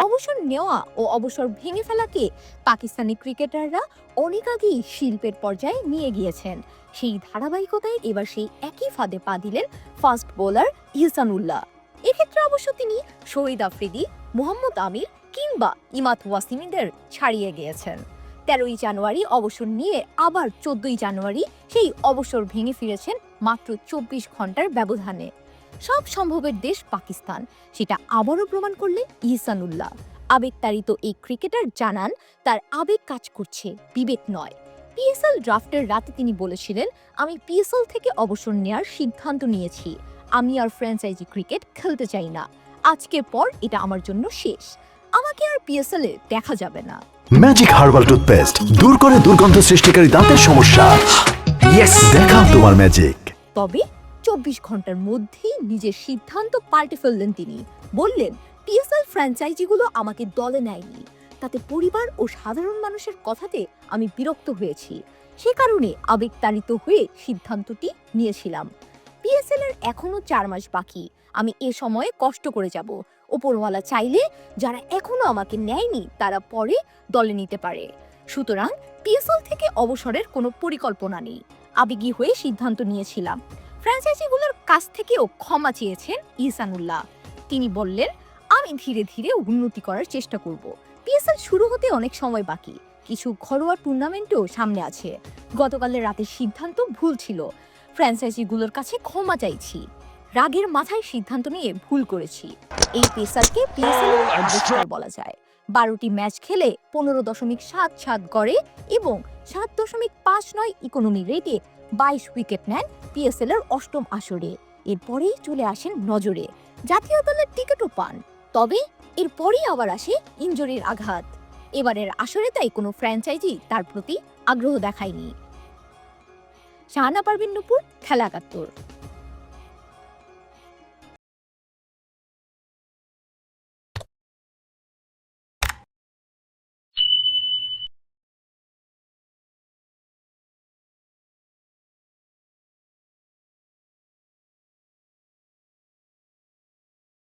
অবসর নেওয়া ও অবসর ভেঙে ফেলাকে পাকিস্তানি ক্রিকেটাররা অনেক আগেই শিল্পের পর্যায়ে নিয়ে গিয়েছেন। সেই ধারাবাহিকতায় এবার সেই একই ফাঁদে পা দিলেন ফাস্ট বোলার ইহসানুল্লাহ। এক্ষেত্রে অবশ্য তিনি শহীদ আফ্রিদি, মোহাম্মদ আমির কিংবা ইমাদ ওয়াসিমদের ছাড়িয়ে গিয়েছেন। 13ই জানুয়ারি অবসর নিয়ে আবার 14ই জানুয়ারি সেই অবসর ভেঙে ফিরেছেন মাত্র 24 ঘন্টার ব্যবধানে। সব সম্ভবের দেশ পাকিস্তান, সেটা আবারও প্রমাণ করলেন ইহসানুল্লাহ। আবেগতাড়িত এই ক্রিকেটার জানান তার আবেগ কাজ করছে, বিবেক নয়। পিএসএল ড্রাফটের রাতে তিনি বলেছিলেন, আমি পিএসএল থেকে অবসর নেওয়ার সিদ্ধান্ত নিয়েছি। আমি আর ফ্র্যাঞ্চাইজি ক্রিকেট খেলতে চাই না। আজকের পর এটা আমার জন্য শেষ। আমাকে আর পিএসএল এ দেখা যাবে না। ম্যাজিক হার্বাল টুথপেস্ট দূর করে দুর্গন্ধ সৃষ্টিকারী দাঁতের সমস্যা। ইয়েস, দেখাও তোমার ম্যাজিক। তবে 24 ঘন্টার মধ্যেই নিজের সিদ্ধান্ত পাল্টে ফেললেন তিনি। বললেন, পিএসএল ফ্র্যাঞ্চাইজিগুলো আমাকে দলে নেয়নি, তাতে পরিবার ও সাধারণ মানুষের কথাতে আমি বিরক্ত হয়েছি। সে কারণে আবেগতাড়িত হয়ে সিদ্ধান্তটি নিয়েছিলাম। পিএসএল এর এখনো 4 মাস বাকি। আমি এ সময়ে কষ্ট করে যাব। ওপরওয়ালা চাইলে যারা এখনো আমাকে নেয়নি তারা পরে দলে নিতে পারে। সুতরাং পিএসএল থেকে অবসরের কোনো পরিকল্পনা নেই। আবেগী হয়ে সিদ্ধান্ত নিয়েছিলাম। ফ্র্যাঞ্চাইজিগুলোর কাছ থেকেও ক্ষমা চেয়েছেন ইহসানুল্লাহ। তিনি বললেন, আমি ধীরে ধীরে উন্নতি করার চেষ্টা করব। পিএসএল শুরু হতে অনেক সময় বাকি, কিছু ঘরোয়া টুর্নামেন্টও সামনে আছে। গতকালের রাতের সিদ্ধান্ত ভুল ছিল। ফ্র্যাঞ্চাইজিগুলোর কাছে ক্ষমা চাইছি। রাগের মাথায় সিদ্ধান্ত নিয়ে ভুল করেছি। এই পেসারকে পিএসএল বলা যায়। 12টি ম্যাচ খেলে 15.77 গড়ে এবং 7.59 ইকোনমি রেটে 22 উইকেট নেন পিএসএল এর অষ্টম আসরে। এরপরেই চলে আসেন নজরে। জাতীয় দলের টিকিটও পান। তবে এরপরেই আবার আসে ইনজুরির আঘাত। এবারের আসরে তাই কোনো ফ্র্যাঞ্চাইজি তার প্রতি আগ্রহ দেখায়নি। শাহানা পারভীন নুপুর, খেলা 71।